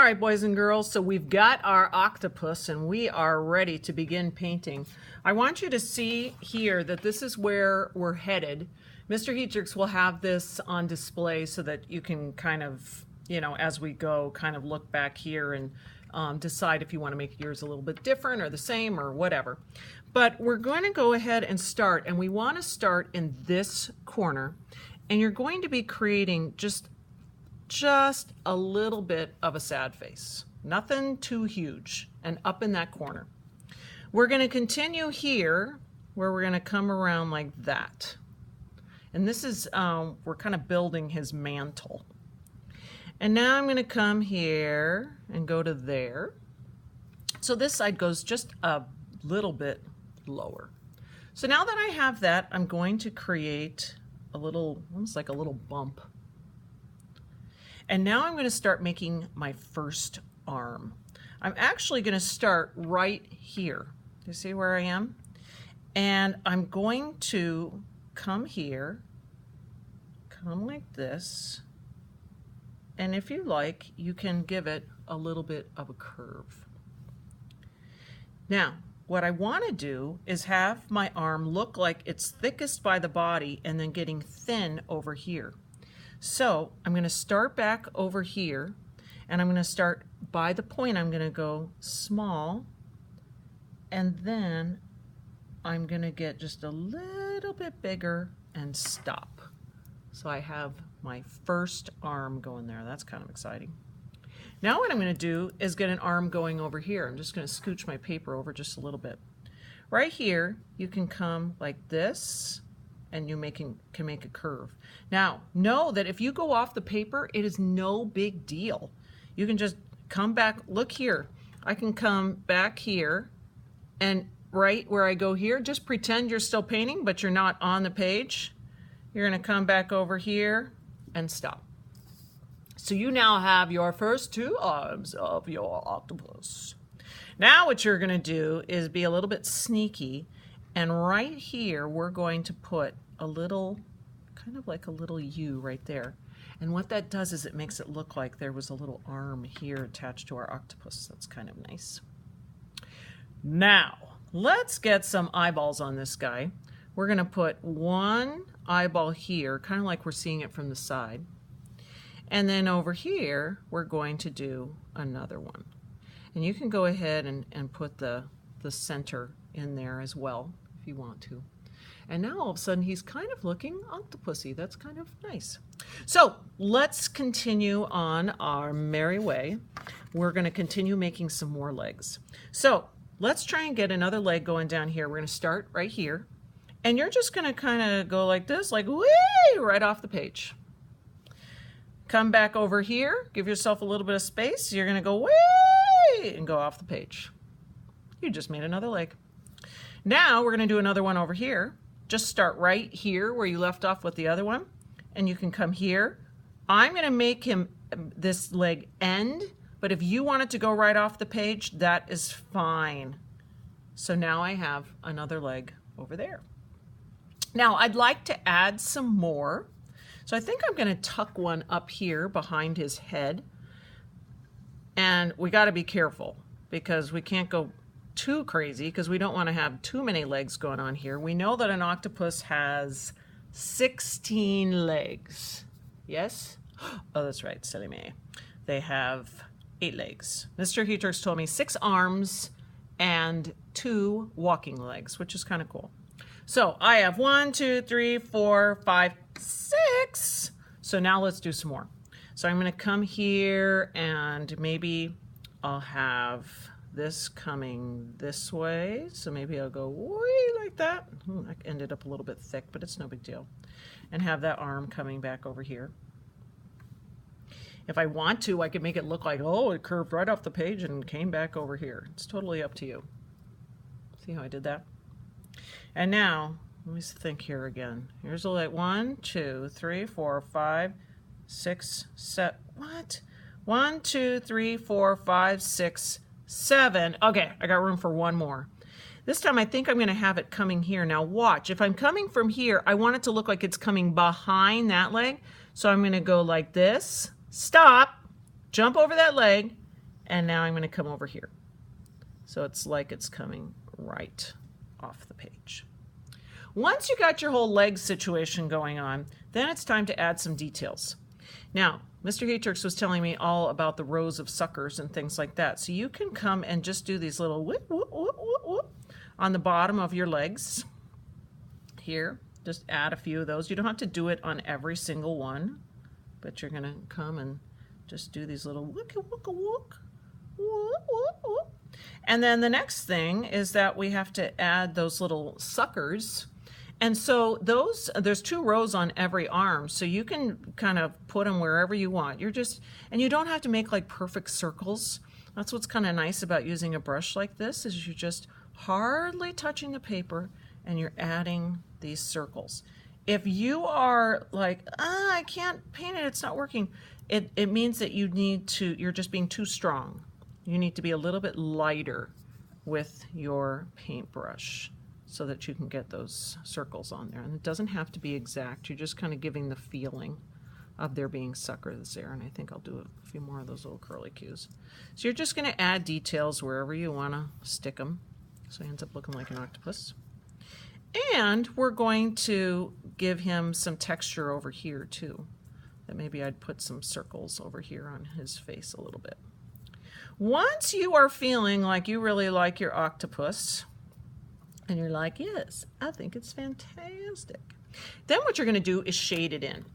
right, boys and girls, so we've got our octopus and we are ready to begin painting. I want you to see here that this is where we're headed. Mr. Heatrix will have this on display so that you can kind of, as we go, kind of look back here and decide if you want to make yours a little bit different or the same or whatever. But we're going to go ahead and start, and we want to start in this corner, and you're going to be creating just a little bit of a sad face. Nothing too huge, and up in that corner. We're going to continue here where we're going to come around like that. And this is, we're kind of building his mantle. And now I'm going to come here and go to there. So this side goes just a little bit lower. So now that I have that, I'm going to create a little, almost like a little bump. And now I'm going to start making my first arm. I'm actually going to start right here. You see where I am? And I'm going to come here, come like this, and if you like, you can give it a little bit of a curve. Now, what I want to do is have my arm look like it's thickest by the body and then getting thin over here. So I'm going to start back over here, and I'm going to start by the point. I'm going to go small, and then I'm going to get just a little bit bigger and stop. So I have my first arm going there. That's kind of exciting. Now what I'm going to do is get an arm going over here. I'm just going to scooch my paper over just a little bit. Right here, you can come like this, and you can make a curve. Now, know that if you go off the paper, it is no big deal. You can just come back, look here. I can come back here, and right where I go here, just pretend you're still painting, but you're not on the page. You're gonna come back over here and stop. So you now have your first two arms of your octopus. Now what you're gonna do is be a little bit sneaky, and right here, we're going to put a little, kind of like a little U right there. And what that does is it makes it look like there was a little arm here attached to our octopus. That's kind of nice. Now, let's get some eyeballs on this guy. We're going to put one eyeball here, kind of like we're seeing it from the side. And then over here, we're going to do another one. And you can go ahead and put the center in there as well if you want to. And now all of a sudden he's kind of looking octopusy. That's kind of nice. So let's continue on our merry way. We're going to continue making some more legs. So let's try and get another leg going down here. We're going to start right here. And you're just going to kind of go like this, like whee, right off the page. Come back over here. Give yourself a little bit of space. You're going to go whee and go off the page. You just made another leg. Now we're going to do another one over here. Just start right here where you left off with the other one, and you can come here. I'm going to make him this leg end, but if you want it to go right off the page, that is fine. So now I have another leg over there. Now I'd like to add some more. So I think I'm going to tuck one up here behind his head, and we got to be careful because we can't go too crazy because we don't want to have too many legs going on here. We know that an octopus has 16 legs. Yes? Oh, that's right, silly me. They have 8 legs. Mr. Heatrix told me 6 arms and 2 walking legs, which is kind of cool. So I have 1, 2, 3, 4, 5, 6. So now let's do some more. So I'm going to come here and maybe I'll have this coming this way, so maybe I'll go way like that. I ended up a little bit thick, but it's no big deal. And have that arm coming back over here. If I want to, I could make it look like, oh, it curved right off the page and came back over here. It's totally up to you. See how I did that? And now, let me think here again. Here's a like 1, 2, 3, 4, 5, 6, 7. What? 1, 2, 3, 4, 5, 6, 7. Okay, I got room for one more. This time I think I'm going to have it coming here. Now watch, if I'm coming from here, I want it to look like it's coming behind that leg. So I'm going to go like this, stop, jump over that leg, And now I'm going to come over here. So it's like it's coming right off the page. Once you got your whole leg situation going on, then it's time to add some details. Now, Mr. Hatrix was telling me all about the rows of suckers and things like that. So you can come and just do these little whoop, whoop, whoop, whoop, whoop on the bottom of your legs. Here, just add a few of those. You don't have to do it on every single one, but you're going to come and just do these little wooka, wooka, wook, whoop, whoop, whoop. And then the next thing is that we have to add those little suckers. And so there's 2 rows on every arm, so you can kind of put them wherever you want. And you don't have to make like perfect circles. That's what's kind of nice about using a brush like this, is you're just hardly touching the paper and you're adding these circles. If you are like, I can't paint it, it's not working, it means that you're just being too strong. You need to be a little bit lighter with your paintbrush, so that you can get those circles on there. And it doesn't have to be exact. You're just kind of giving the feeling of there being suckers there. And I think I'll do a few more of those little curly cues. So you're just going to add details wherever you want to stick them. So he ends up looking like an octopus. And we're going to give him some texture over here too. That maybe I'd put some circles over here on his face a little bit. Once you are feeling like you really like your octopus, and you're like, yes, I think it's fantastic. Then what you're going to do is shade it in.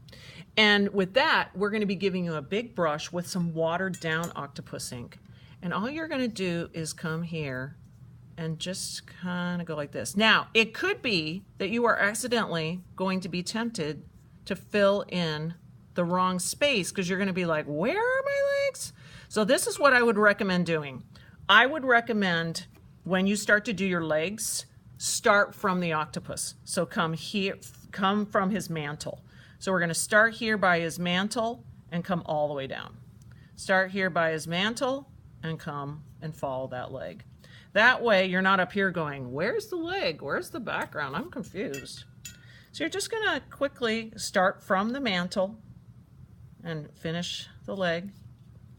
And with that, we're going to be giving you a big brush with some watered down octopus ink. And all you're going to do is come here and just kind of go like this. Now, it could be that you are accidentally going to be tempted to fill in the wrong space, because you're going to be like, where are my legs? So this is what I would recommend doing. I would recommend, when you start to do your legs, start from the octopus. So come here, come from his mantle. So we're going to start here by his mantle and come all the way down. Start here by his mantle and come and follow that leg. That way you're not up here going, where's the leg? Where's the background? I'm confused. So you're just going to quickly start from the mantle and finish the leg.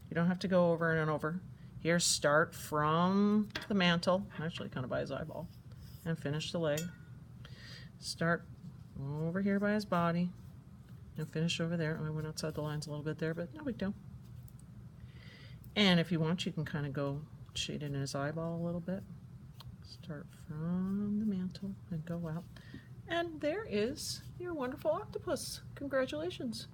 You don't have to go over and over. Here, start from the mantle, actually kind of by his eyeball, and finish the leg. Start over here by his body and finish over there. I went outside the lines a little bit there, but no big deal. And if you want, you can kind of go shade it in his eyeball a little bit. Start from the mantle and go out. And there is your wonderful octopus. Congratulations.